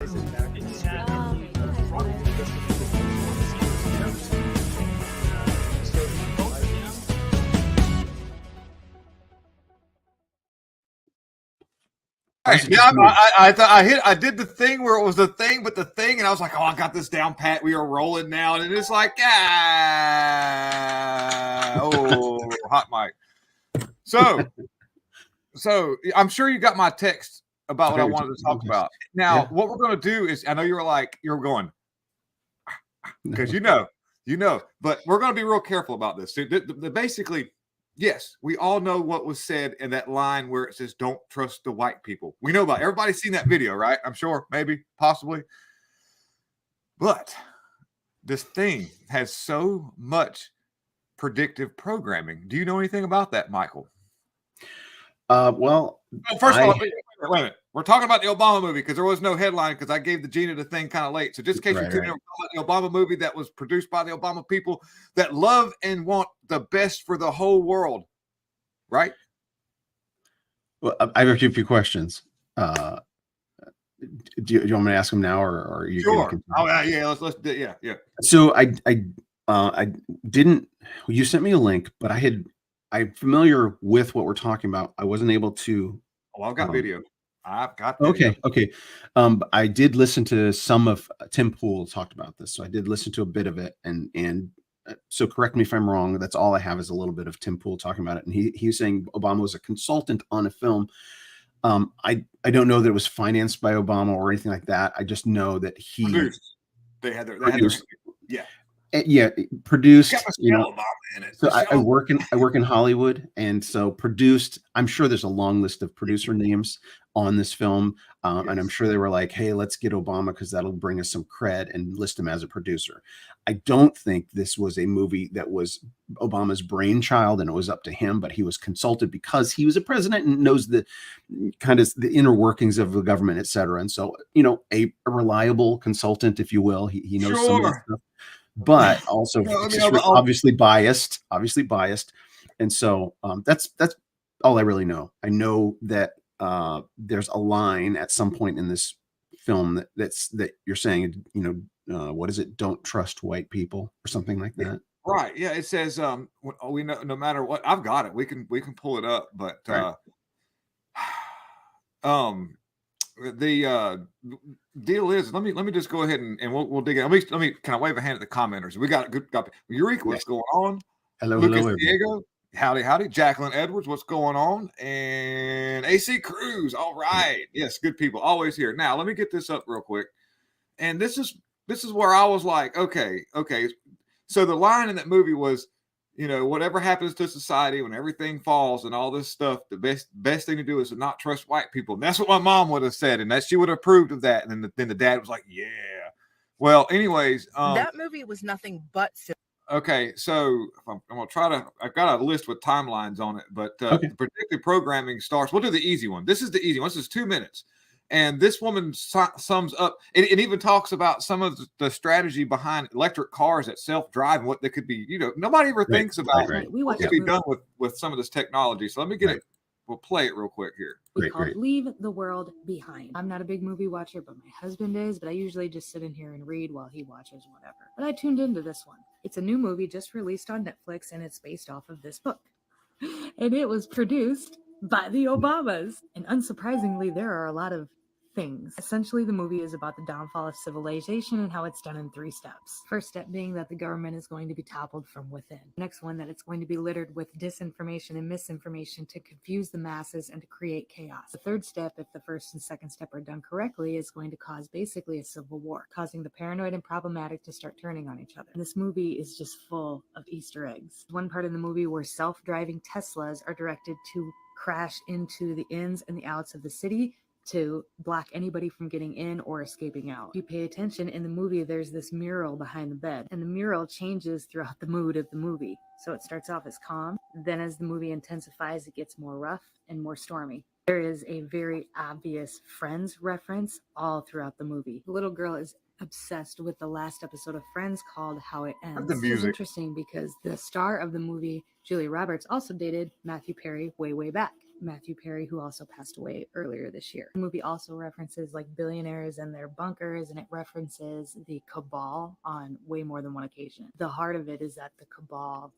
Right. Yeah, I did the thing where it was the thing, but the thing, and I was like, oh, I got this down pat. We are rolling now, and it's like, hot mic. So I'm sure you got my text about what I wanted to talk about. Now, what we're going to do is, I know you were going, because you know, but we're going to be real careful about this. So basically, yes, we all know what was said in that line where it says, don't trust the white people. We know about it. Everybody's seen that video, right? I'm sure, maybe, possibly. But this thing has so much predictive programming. Do you know anything about that, Michael? First of all, wait a minute. We're talking about the Obama movie because there was no headline because I gave the Gina the thing kind of late. So just in case you're tuning in, the Obama movie that was produced by the Obama people that love and want the best for the whole world, right? Well, I have a few questions. Do you want me to ask them now, or are you? Sure. Let's do yeah. So I didn't. You sent me a link, but I'm familiar with what we're talking about. I wasn't able to. Oh, I've got video. I've got video. Okay. I did listen to some of Tim Pool talked about this, so I did listen to a bit of it, and so correct me if I'm wrong. That's all I have is a little bit of Tim Pool talking about it, and he was saying Obama was a consultant on a film. I don't know that it was financed by Obama or anything like that. I just know that he produced. They had their produced. You know, so I work in Hollywood, and so produced. I'm sure there's a long list of producer names on this film, and I'm sure they were like, "Hey, let's get Obama because that'll bring us some cred," and list him as a producer. I don't think this was a movie that was Obama's brainchild and it was up to him, but he was consulted because he was a president and knows the kind of the inner workings of the government, et cetera. And so, you know, a reliable consultant, if you will. He knows some of that stuff. But also obviously biased, and so that's all I really know. I know that there's a line at some point in this film that you're saying, you know, what is it? Don't trust white people or something like that. Right. Yeah. It says we know no matter what. I've got it. We can pull it up, but the deal is, let me just go ahead and we'll dig in. Let me kind of wave a hand at the commenters. We got a good copy. Eureka, what's going on? Hello, Lucas Diego, howdy. Jacqueline Edwards, what's going on? And AC Cruz, all right. Yes, good people, always here. Now let me get this up real quick. And this is where I was like, okay. So the line in that movie was, you know, whatever happens to society when everything falls and all this stuff, the best thing to do is to not trust white people. And that's what my mom would have said, and that she would have approved of that. And then the dad was like, yeah. Well, anyways, that movie was nothing but silly. Okay, so I'm gonna try to. I've got a list with timelines on it, but the predictive programming starts. We'll do the easy one. This is the easy one. This is 2 minutes. And this woman sums up, it even talks about some of the strategy behind electric cars that self-drive and what they could be, you know, nobody ever thinks about what could be done with some of this technology. So let me get it. We'll play it real quick here. It's called Leave the World Behind. I'm not a big movie watcher, but my husband is, but I usually just sit in here and read while he watches whatever. But I tuned into this one. It's a new movie just released on Netflix, and it's based off of this book. And it was produced by the Obamas. And unsurprisingly, there are a lot of things. Essentially, the movie is about the downfall of civilization and how it's done in 3 steps. First step being that the government is going to be toppled from within. Next one, that it's going to be littered with disinformation and misinformation to confuse the masses and to create chaos. The third step, if the first and second step are done correctly, is going to cause basically a civil war, causing the paranoid and problematic to start turning on each other. And this movie is just full of Easter eggs. One part in the movie where self-driving Teslas are directed to crash into the ins and the outs of the city to block anybody from getting in or escaping out. If you pay attention in the movie, there's this mural behind the bed, and the mural changes throughout the mood of the movie. So it starts off as calm, then as the movie intensifies, it gets more rough and more stormy. There is a very obvious Friends reference all throughout the movie. The little girl is obsessed with the last episode of Friends called How It Ends. It's interesting because the star of the movie, Julia Roberts, also dated Matthew Perry way back. Matthew Perry, who also passed away earlier this year. The movie also references like billionaires and their bunkers, and it references the cabal on way more than one occasion. The heart of it is that the cabal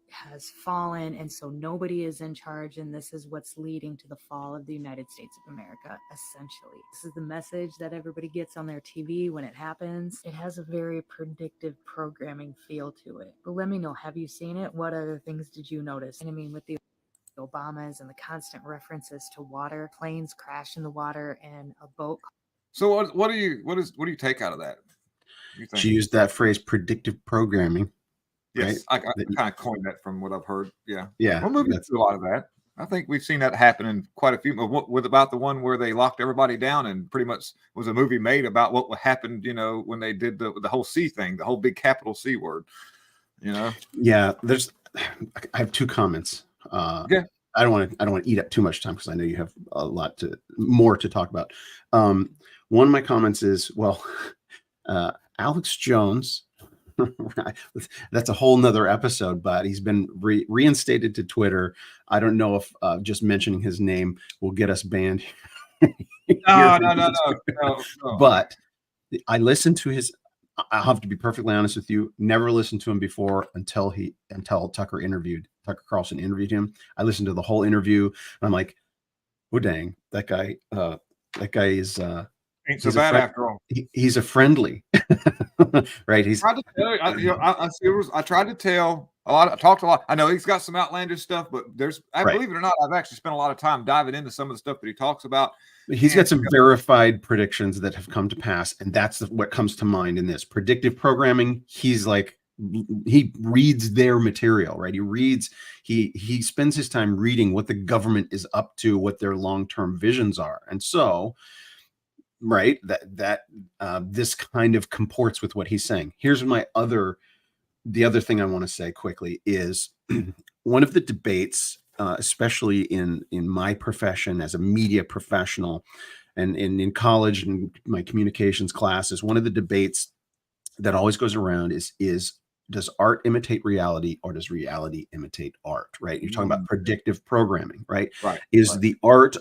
has fallen, and so nobody is in charge, and this is what's leading to the fall of the United States of America, essentially. This is the message that everybody gets on their TV when it happens. It has a very predictive programming feel to it. But let me know, have you seen it? What other things did you notice? And I mean, with the Obamas and the constant references to water, planes crash in the water, and a boat. So what do you take out of that? You think? She used that phrase, predictive programming. Yes, right? I kind of coined that from what I've heard. Yeah. Yeah. Well, movies do a lot of that. I think we've seen that happen in quite a few. With about the one where they locked everybody down and pretty much was a movie made about what happened, when they did the whole C thing, the whole big capital C word, Yeah. I have two comments. Yeah. I don't want to eat up too much time because I know you have a lot more to talk about. One of my comments is, well, Alex Jones, that's a whole nother episode, but he's been reinstated to Twitter. I don't know if just mentioning his name will get us banned. No. But I listened to his. I'll have to be perfectly honest with you. Never listened to him before until Tucker Carlson interviewed him. I listened to the whole interview, and I'm like, oh dang, that guy is ain't so bad after all. He's a friendly, right? He's. I tried to tell a lot. I talked a lot. I know he's got some outlandish stuff, but believe it or not, I've actually spent a lot of time diving into some of the stuff that he talks about. He's got some verified predictions that have come to pass, and that's what comes to mind in this predictive programming. He's like, he reads their material, right? He spends his time reading what the government is up to, what their long-term visions are, and so, right, that this kind of comports with what he's saying. Here's the other thing I want to say quickly is one of the debates. Especially in my profession as a media professional and in college and my communications classes, one of the debates that always goes around is does art imitate reality or does reality imitate art, right? You're talking about predictive programming, right? Is the art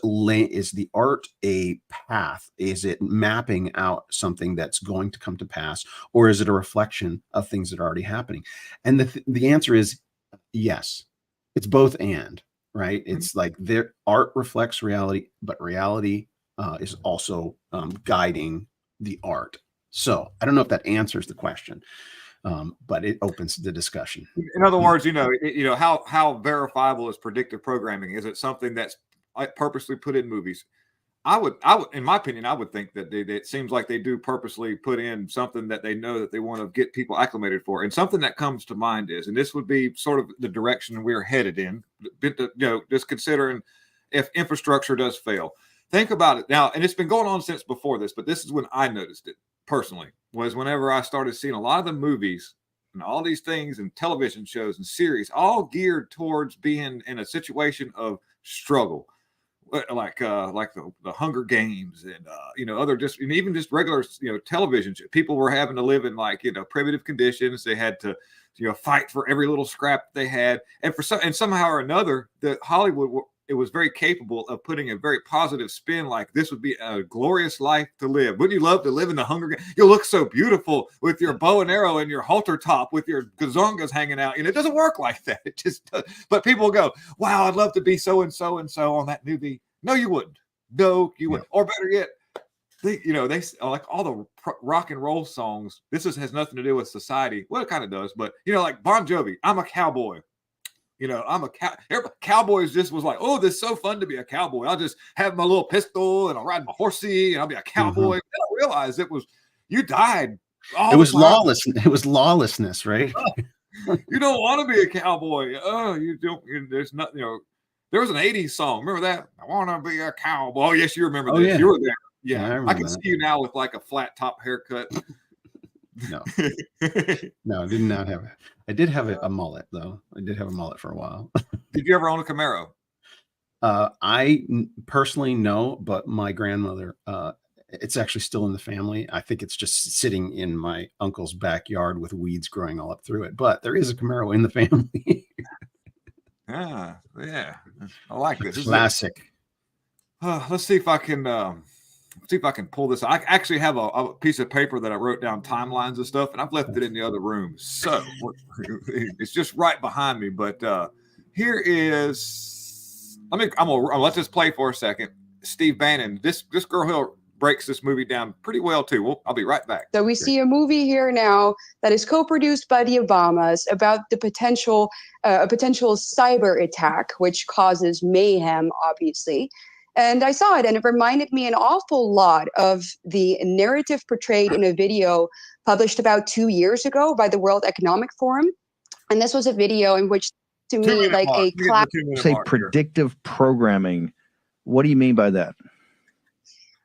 a path? Is it mapping out something that's going to come to pass, or is it a reflection of things that are already happening? And the answer is yes. It's both and. Right. It's like their art reflects reality, but reality is also guiding the art. So I don't know if that answers the question, but it opens the discussion. In other words, how verifiable is predictive programming? Is it something that's purposely put in movies? I would, in my opinion, I would think that it seems like they do purposely put in something that they know that they want to get people acclimated for. And something that comes to mind is, and this would be sort of the direction we're headed in, just considering if infrastructure does fail. Think about it now, and it's been going on since before this, but this is when I noticed it personally, was whenever I started seeing a lot of the movies and all these things and television shows and series all geared towards being in a situation of struggle. Like the Hunger Games and other and even just regular television. People were having to live in primitive conditions. They had to fight for every little scrap they had, and somehow or another, the Hollywood it was very capable of putting a very positive spin. Like this would be a glorious life to live. Wouldn't you love to live in the Hunger Games? You'll look so beautiful with your bow and arrow and your halter top with your gazongas hanging out. It doesn't work like that. It just does. But people will go, wow, I'd love to be so and so and so on that movie. No, you wouldn't. No, you wouldn't. Or better yet, they like all the rock and roll songs. This has nothing to do with society. Well, it kind of does, but like Bon Jovi, I'm a cowboy. I'm a cowboys just was like, oh, this is so fun to be a cowboy. I'll just have my little pistol and I'll ride my horsey and I'll be a cowboy. I don't realize you died. It was lawless. It was lawlessness, right? You don't want to be a cowboy. Oh, you don't. There's nothing. There was an 80s song. Remember that? I want to be a cowboy. Oh, yes, you remember this. Yeah. You were there. Yeah. I can see you now with like a flat top haircut. No, I did not have it. I did have a mullet, though. I did have a mullet for a while. Did you ever own a Camaro? I personally no, but my grandmother, it's actually still in the family. I think it's just sitting in my uncle's backyard with weeds growing all up through it. But there is a Camaro in the family. Yeah. I like this. Classic. Let's see if I can pull this. I actually have a piece of paper that I wrote down timelines and stuff, and I've left it in the other room. So it's just right behind me. But here is. Let's just play for a second. Steve Bannon. This girl Hill breaks this movie down pretty well too. I'll be right back. So we see a movie here now that is co-produced by the Obamas about the potential cyber attack, which causes mayhem, obviously. And I saw it, and it reminded me an awful lot of the narrative portrayed in a video published about 2 years ago by the World Economic Forum. And this was a video in which, to me, like a class. Say predictive programming. What do you mean by that?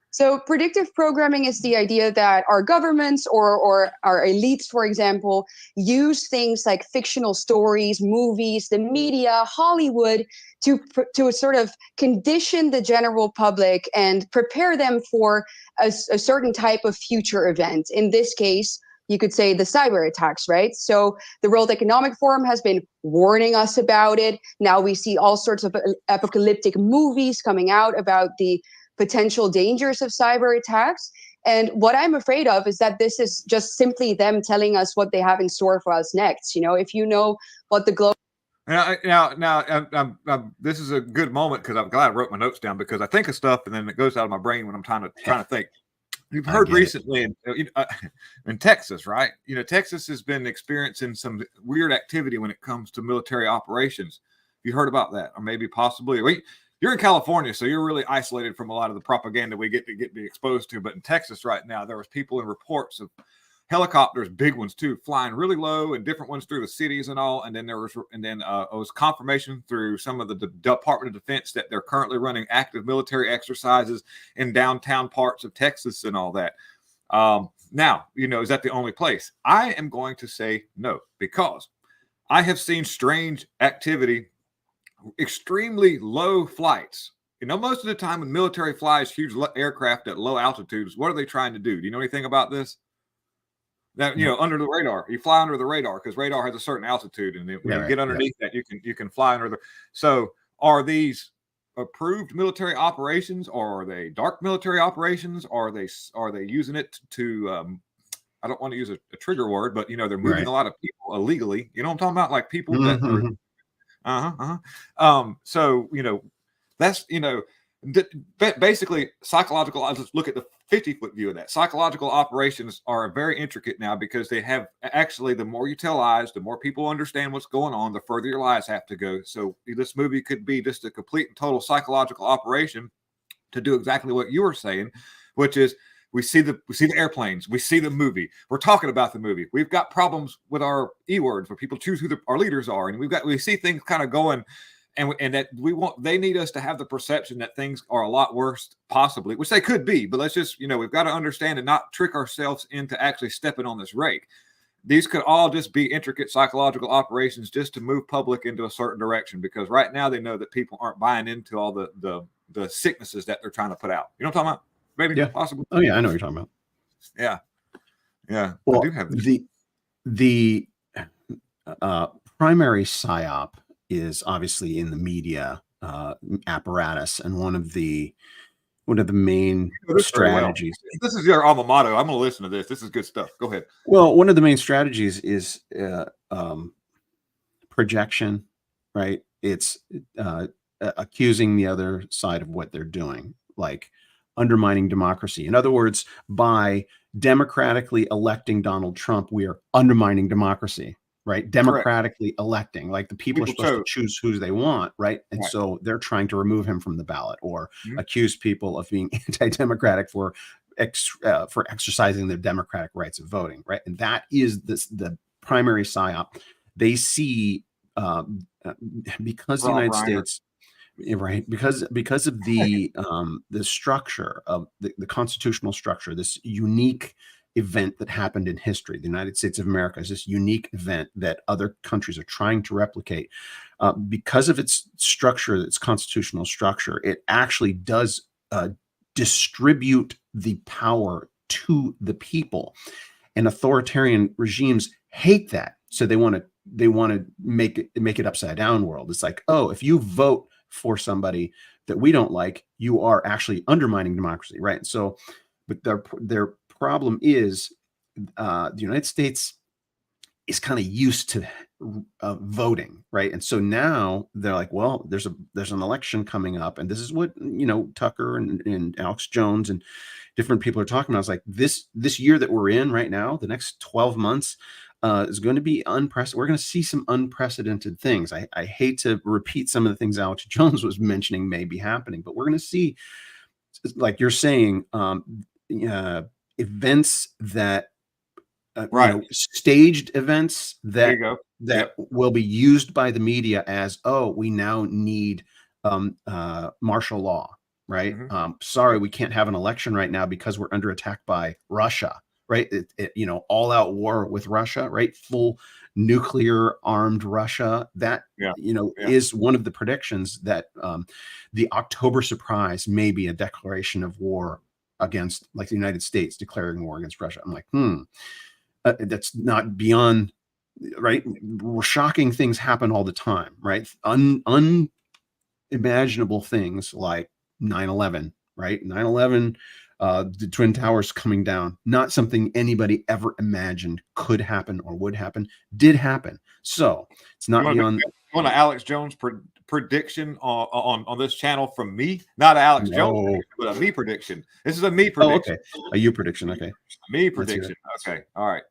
So predictive programming is the idea that our governments or our elites, for example, use things like fictional stories, movies, the media, Hollywood to sort of condition the general public and prepare them for a certain type of future event. In this case, you could say the cyber attacks, right? So the World Economic Forum has been warning us about it. Now we see all sorts of apocalyptic movies coming out about the potential dangers of cyber attacks. And what I'm afraid of is that this is just simply them telling us what they have in store for us next. You know, if you know what the global. Now, this is a good moment because I'm glad I wrote my notes down because I think of stuff and then it goes out of my brain when I'm trying to think. You've heard recently in Texas, right? You know, Texas has been experiencing some weird activity when it comes to military operations. You heard about that, or maybe possibly. You're in California, so you're really isolated from a lot of the propaganda we get to be exposed to. But in Texas right now, there was people in reports of helicopters, big ones too, flying really low and different ones through the cities and all. And then it was confirmation through some of the Department of Defense that they're currently running active military exercises in downtown parts of Texas and all that. Now, you know, is that the only place? I am going to say no, because I have seen strange activity. Extremely low flights. You know, most of the time when military flies huge aircraft at low altitudes, what are they trying to do? Do you know anything about this? That, you know, under the radar, you fly under the radar because radar has a certain altitude, and when you get underneath that, you can fly under the. So, are these approved military operations, or are they dark military operations? Or are they using it to? I don't want to use a trigger word, but you know, they're moving a lot of people illegally. You know what I'm talking about? Like people that are. So, you know, that's, you know, basically psychological. I'll just look at the 50-foot view of that. Psychological operations are very intricate now because they have actually, the more you tell lies, the more people understand what's going on, the further your lies have to go. So this movie could be just a complete and total psychological operation to do exactly what you were saying, which is, we see the airplanes. We see the movie. We're talking about the movie. We've got problems with our words where people choose who our leaders are, and we see things kind of going, and that they need us to have the perception that things are a lot worse, possibly, which they could be. But let's just, you know, we've got to understand and not trick ourselves into actually stepping on this rake. These could all just be intricate psychological operations just to move public into a certain direction, because right now they know that people aren't buying into all the sicknesses that they're trying to put out. You know what I'm talking about? Maybe possible. Oh yeah, I know what you're talking about. Yeah. Well, I do have the primary psyop is obviously in the media apparatus, and one of the main strategies. This is your alma mater. I'm going to listen to this. This is good stuff. Go ahead. Well, one of the main strategies is projection, right? It's accusing the other side of what they're doing, like undermining democracy. In other words, by democratically electing Donald Trump, we are undermining democracy, right? Democratically electing, like the people are supposed to choose who they want, right? And so they're trying to remove him from the ballot, or accuse people of being anti-democratic for exercising their democratic rights of voting, right? And that is the primary psyop. They see because the United States. Right, because of the structure of the constitutional structure, this unique event that happened in history. The United States of America is this unique event that other countries are trying to replicate. Because of its structure, its constitutional structure, it actually does distribute the power to the people. And authoritarian regimes hate that. So they want to they want to make it upside down world. It's like, oh, if you vote for somebody that we don't like, you are actually undermining democracy, right? So, but their problem is the United States is kind of used to voting, right? And so now they're like, well, there's an election coming up, and this is what Tucker and Alex Jones and different people are talking about. It's like this year that we're in right now, the next 12 months is going to be unprecedented. We're going to see some unprecedented things. I hate to repeat some of the things Alex Jones was mentioning may be happening, but we're going to see, like you're saying, events that staged events that will be used by the media as, oh, we now need martial law, right? Sorry, we can't have an election right now because we're under attack by Russia, right? All out war with Russia, right? Full nuclear armed Russia. That is one of the predictions that the October surprise may be a declaration of war against, like, the United States declaring war against Russia. I'm like, that's not beyond, right? Shocking things happen all the time, right? Unimaginable things like 9/11, right? 9/11, the Twin Towers coming down, not something anybody ever imagined could happen or would happen, did happen. So it's not beyond. You want an Alex Jones prediction on this channel from me? Not an Alex Jones prediction, but a me prediction. This is a me prediction. Oh, okay. A you prediction. Okay. Me prediction. Okay. All right.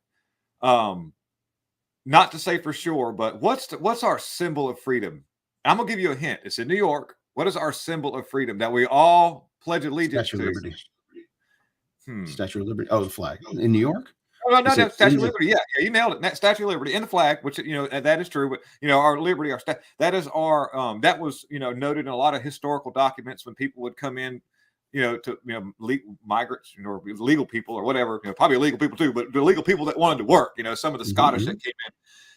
Not to say for sure, but what's our symbol of freedom? I'm gonna give you a hint. It's in New York. What is our symbol of freedom that we all pledge allegiance to? Statue of Liberty. Statue of Liberty. Oh, the flag in New York. Oh, no, Statue of Liberty. Yeah, you nailed it. Statue of Liberty and the flag, which that is true. But our liberty, that is our that was noted in a lot of historical documents when people would come in. Migrants, or legal people or whatever, probably illegal people too, but the legal people that wanted to work, some of the Scottish that came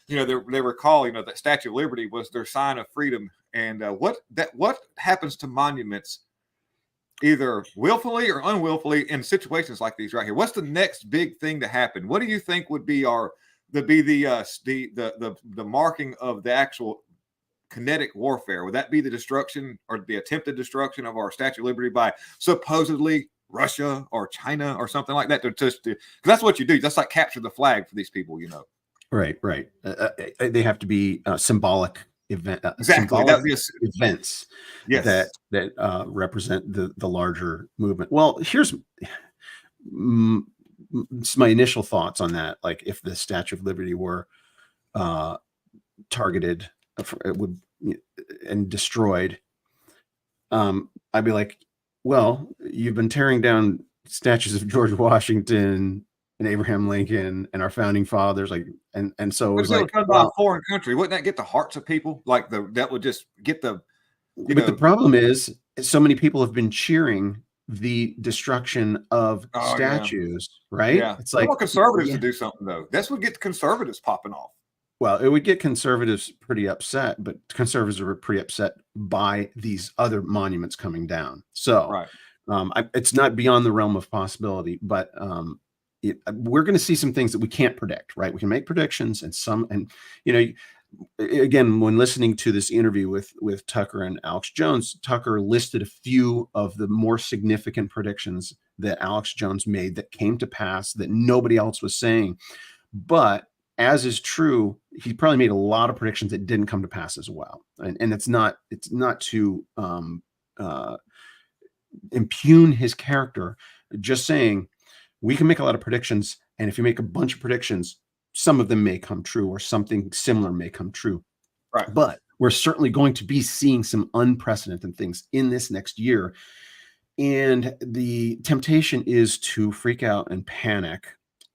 in, they recall, that Statue of Liberty was their sign of freedom. And what happens to monuments, either willfully or unwillfully, in situations like these right here? What's the next big thing to happen? What do you think would be the marking of the actual kinetic warfare? Would that be the destruction or the attempted destruction of our Statue of Liberty by supposedly Russia or China or something like that? Because that's what you do. That's like capture the flag for these people, Right. They have to be symbolic event. Exactly. Symbolic events that represent the larger movement. Well, here's my initial thoughts on that. Like, if the Statue of Liberty were targeted and destroyed, I'd be like, well, you've been tearing down statues of George Washington and Abraham Lincoln and our founding fathers, and so it was like, by a foreign country, wouldn't that get the hearts of people? Like that would just get the. But the problem is, so many people have been cheering the destruction of statues, right? Yeah, it's like conservatives to do something though. That's what get the conservatives popping off. Well, it would get conservatives pretty upset, but conservatives are pretty upset by these other monuments coming down. So it's not beyond the realm of possibility, but we're going to see some things that we can't predict, right? We can make predictions and again, when listening to this interview with Tucker and Alex Jones, Tucker listed a few of the more significant predictions that Alex Jones made that came to pass that nobody else was saying. But as is true, he probably made a lot of predictions that didn't come to pass as well. And it's not to impugn his character, just saying we can make a lot of predictions. And if you make a bunch of predictions, some of them may come true or something similar may come true. Right. But we're certainly going to be seeing some unprecedented things in this next year. And the temptation is to freak out and panic.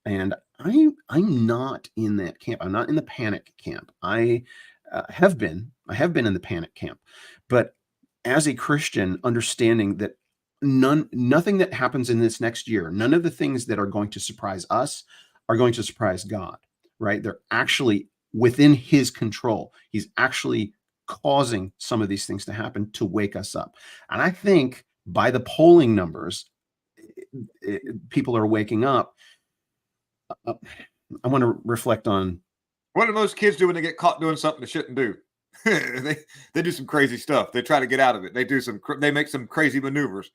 And I'm not in that camp. I'm not in the panic camp. I have been in the panic camp. But as a Christian, understanding that nothing that happens in this next year, none of the things that are going to surprise us are going to surprise God, right? They're actually within his control. He's actually causing some of these things to happen to wake us up. And I think by the polling numbers, people are waking up. I want to reflect on What do most kids do when they get caught doing something they shouldn't do? they do some crazy stuff. They try to get out of it. They make some crazy maneuvers.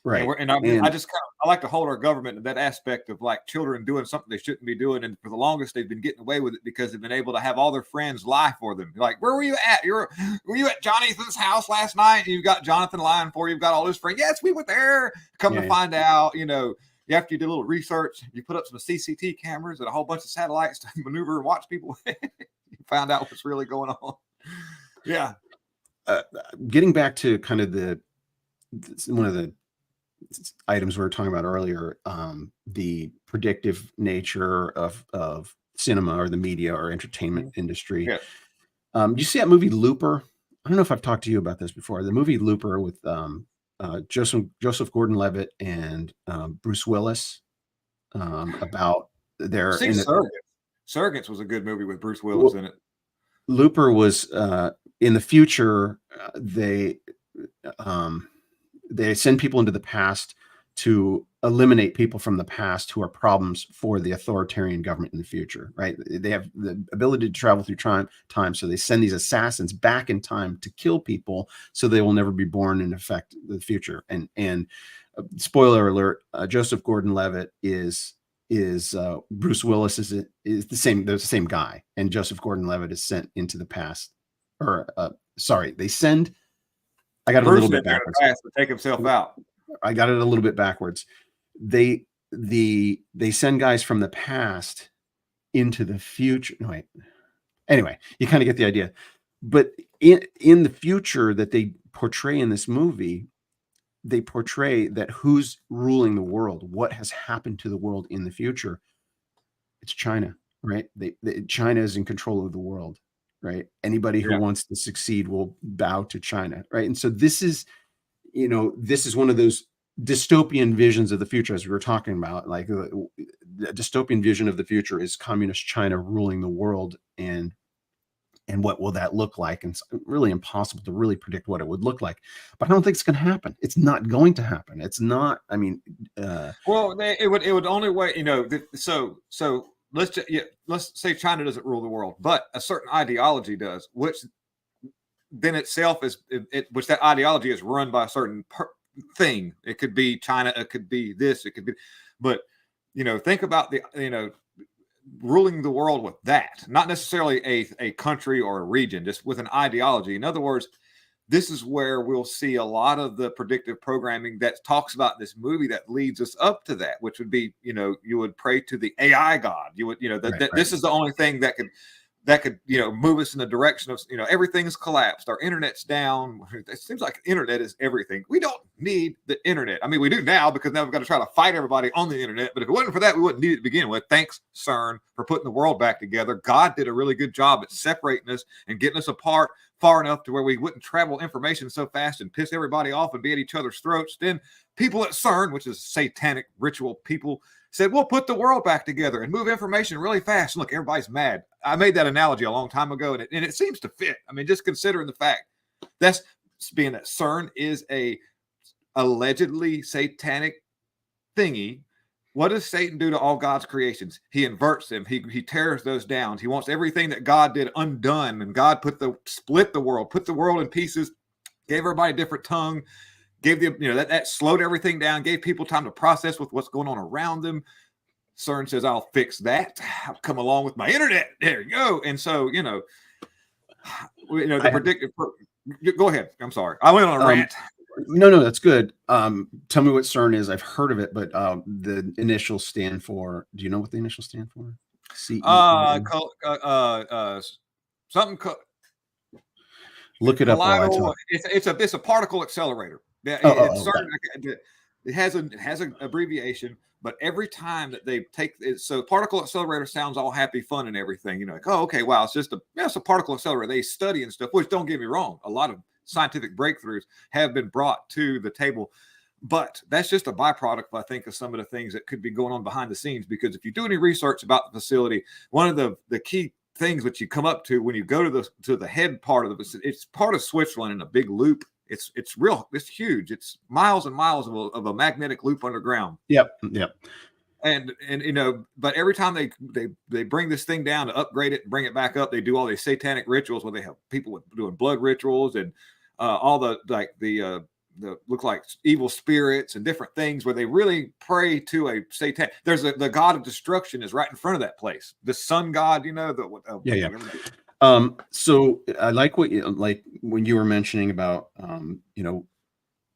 Right. I just I like to hold our government in that aspect of like children doing something they shouldn't be doing. And for the longest, they've been getting away with it because they've been able to have all their friends lie for them. Like, where were you at? Were you at Jonathan's house last night? And you've got Jonathan lying for you. You've got all his friends. Yes, we were there. Come to find out, after you did a little research, you put up some CCTV cameras and a whole bunch of satellites to maneuver and watch people. You found out what's really going on. Yeah. Getting back to kind of one of the items we were talking about earlier, the predictive nature of cinema or the media or entertainment industry. Yeah. Do you see that movie Looper? I don't know if I've talked to you about this before. The movie Looper with Joseph Gordon-Levitt and Bruce Willis, about their Surrogates was a good movie with Bruce Willis in it. Looper was in the future. They send people into the past to eliminate people from the past who are problems for the authoritarian government in the future, right? They have the ability to travel through time, so they send these assassins back in time to kill people so they will never be born and affect the future. And spoiler alert, Joseph Gordon-Levitt is Bruce Willis is the same. They're the same guy, and Joseph Gordon-Levitt is sent into the past. They send. I got it a little bit backwards. To take himself out. I got it a little bit backwards. They send guys from the past into the future. No, wait. Anyway, you kind of get the idea. But in the future that they portray in this movie, they portray that who's ruling the world, what has happened to the world in the future. It's China, right? China is in control of the world. Right. Anybody who wants to succeed will bow to China. Right. And so this is one of those dystopian visions of the future, as we were talking about. Like the dystopian vision of the future is communist China ruling the world. And what will that look like? And it's really impossible to really predict what it would look like. But I don't think it's going to happen. It's not going to happen. It's not. I mean, it would only way, so let's say China doesn't rule the world, but a certain ideology does, which then itself which that ideology is run by a certain thing. It could be China, it could be this, it could be, but think about ruling the world with that, not necessarily a country or a region, just with an ideology. In other words, this is where we'll see a lot of the predictive programming that talks about this movie that leads us up to that, which would be, you would pray to the AI God. You would, this is the only thing that could move us in the direction of, everything's collapsed. Our internet's down. It seems like internet is everything. We don't need the internet. I mean, we do now because now we've got to try to fight everybody on the internet. But if it wasn't for that, we wouldn't need it to begin with. Thanks, CERN, for putting the world back together. God did a really good job at separating us and getting us apart far enough to where we wouldn't travel information so fast and piss everybody off and be at each other's throats. Then people at CERN, which is satanic ritual people, said, we'll put the world back together and move information really fast. And look, everybody's mad. I made that analogy a long time ago, and it seems to fit. I mean, just considering the fact that's being that CERN is a allegedly satanic thingy. What does Satan do to all God's creations? He inverts them. He tears those down. He wants everything that God did undone. And God split the world, put the world in pieces, gave everybody a different tongue, gave them, that slowed everything down, gave people time to process with what's going on around them. CERN says, I'll fix that. I'll come along with my internet. There you go. And so, the predictive. Go ahead. I'm sorry. I went on a rant. No, that's good. Tell me what CERN is. I've heard of it, but the initials stand for. Do you know what the initials stand for? Something. Look it up. It's a particle accelerator. Yeah, it has an abbreviation, but every time that they take it, so particle accelerator sounds all happy, fun, and everything. Like, oh, okay, wow, it's a particle accelerator. They study and stuff. Which, don't get me wrong, a lot of scientific breakthroughs have been brought to the table, but that's just a byproduct, I think, of some of the things that could be going on behind the scenes. Because if you do any research about the facility, one of the key things that you come up to when you go to the head part of it's part of Switzerland in a big loop. It's huge. It's miles and miles of a magnetic loop underground. Yep. and you know, but every time they bring this thing down to upgrade it and bring it back up, they do all these satanic rituals where they have people doing blood rituals and all the look like evil spirits and different things where they really pray to a satan. There's the god of destruction is right in front of that place. The sun god, you know, so I like what you like when you were mentioning about you know,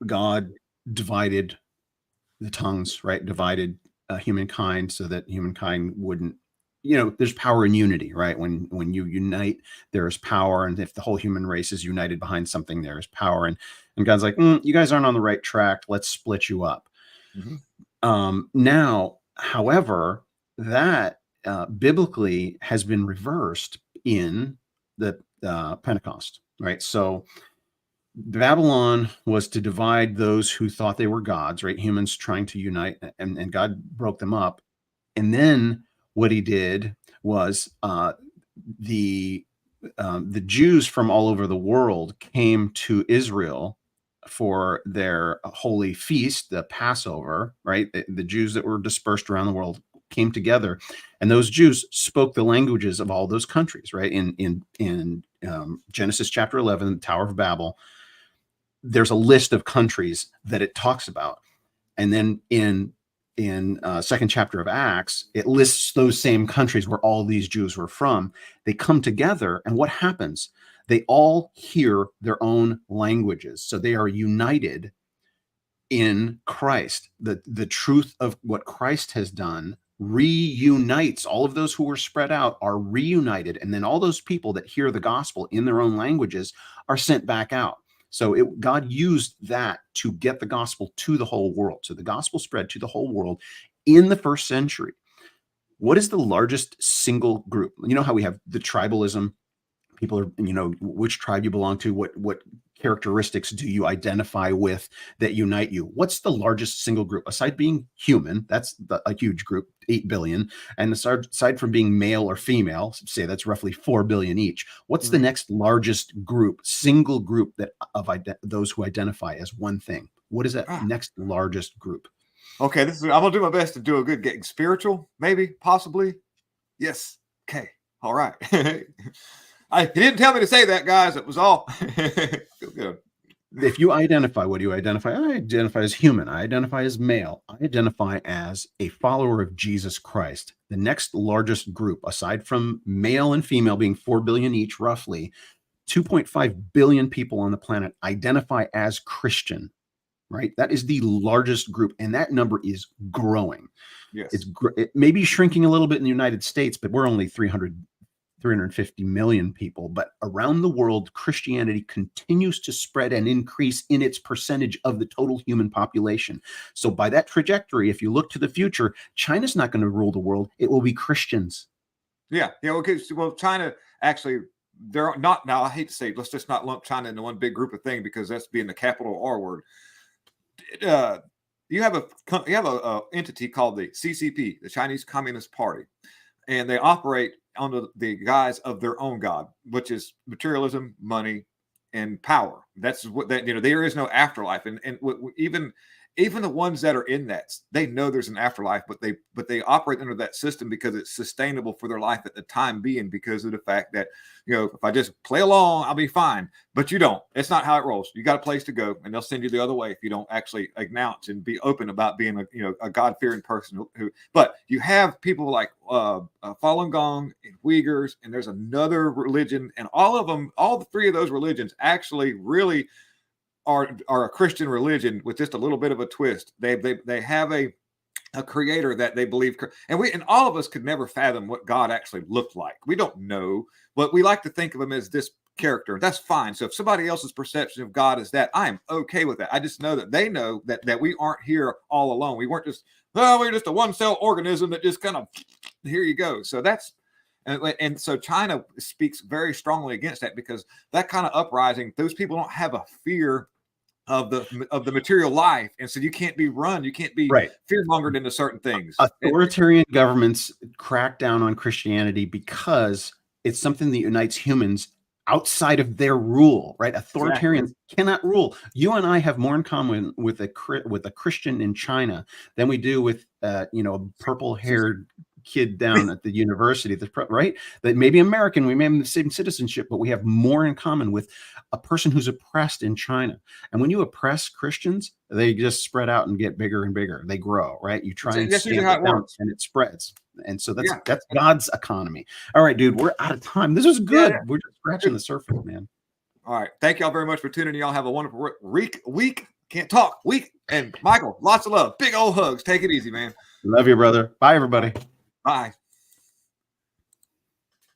God divided the tongues, right? Divided humankind so that humankind wouldn't, you know, there's power in unity, right? When you unite, there is power, and if the whole human race is united behind something, there is power. And God's like, you guys aren't on the right track. Let's split you up. Now, however, that biblically has been reversed in the Pentecost, right? So Babylon was to divide those who thought they were gods, right? Humans trying to unite, and God broke them up. And then what he did was the Jews from all over the world came to Israel for their holy feast, the Passover, right? The Jews that were dispersed around the world came together, and those Jews spoke the languages of all those countries, right? In Genesis chapter 11, the Tower of Babel, there's a list of countries that it talks about, and then in second chapter of Acts, it lists those same countries where all these Jews were from. They come together, and what happens? They all hear their own languages, so they are united in Christ. The truth of what Christ has done reunites all of those who were spread out, are reunited, and then all those people that hear the gospel in their own languages are sent back out. So God used that to get the gospel to the whole world. So the gospel spread to the whole world in the first century. What is the largest single group? You know how we have the tribalism? People are, you know, which tribe you belong to, what characteristics do you identify with that unite you? What's the largest single group? Aside being human, that's a huge group, 8 billion. And aside from being male or female, say that's roughly 4 billion each. What's the next largest group, single group that those who identify as one thing? What is that next largest group? Okay, I'm gonna do my best to do a good getting spiritual, maybe, possibly. Yes. Okay. All right. He didn't tell me to say that, guys. It was all feel good. If you identify, what do you identify? I identify as human. I identify as male. I identify as a follower of Jesus Christ. The next largest group, aside from male and female being 4 billion each, roughly 2.5 billion people on the planet identify as Christian, right? That is the largest group, and that number is growing. Yes. It may be shrinking a little bit in the United States, but we're only 350 million people, but around the world, Christianity continues to spread and increase in its percentage of the total human population. So by that trajectory, if you look to the future, China's not going to rule the world. It will be Christians. Yeah. Okay. Well, China actually, they're not, now I hate to say, let's just not lump China into one big group of thing, because that's being the capital R word. You have a entity called the CCP, the Chinese Communist Party, and they operate under the guise of their own God, which is materialism, money, and power. That's what that, you know, there is no afterlife. And even the ones that are in that, they know there's an afterlife, but they operate under that system because it's sustainable for their life at the time being, because of the fact that, you know, if I just play along, I'll be fine. But you don't. It's not how it rolls. You got a place to go, and they'll send you the other way if you don't actually announce and be open about being a God-fearing person. But you have people like Falun Gong and Uyghurs, and there's another religion, and all the three of those religions actually really are a Christian religion with just a little bit of a twist. They have a creator that they believe, and all of us could never fathom what God actually looked like. We don't know, but we like to think of him as this character. That's fine. So if somebody else's perception of God is that, I am okay with that. I just know that they know that we aren't here all alone. We weren't just, we're just a one cell organism that just kind of, here you go. So that's, and so China speaks very strongly against that, because that kind of uprising, those people don't have a fear of the material life, and so you can't be fear-mongered into certain things. Authoritarian governments crack down on Christianity because it's something that unites humans outside of their rule, right? Authoritarians cannot rule. You and I have more in common with a Christian in China than we do with a purple-haired kid down at the university, right? That may be American, we may have the same citizenship, but we have more in common with a person who's oppressed in China. And when you oppress Christians, they just spread out and get bigger and bigger. They grow, right? You try and stamp it down and it spreads. And so that's God's economy. All right, dude, we're out of time. This was good. We're just scratching the surface, man. All right. Thank y'all very much for tuning in. Y'all have a wonderful week. Can't talk. Week. And Michael, lots of love. Big old hugs. Take it easy, man. Love you, brother. Bye, everybody. Bye.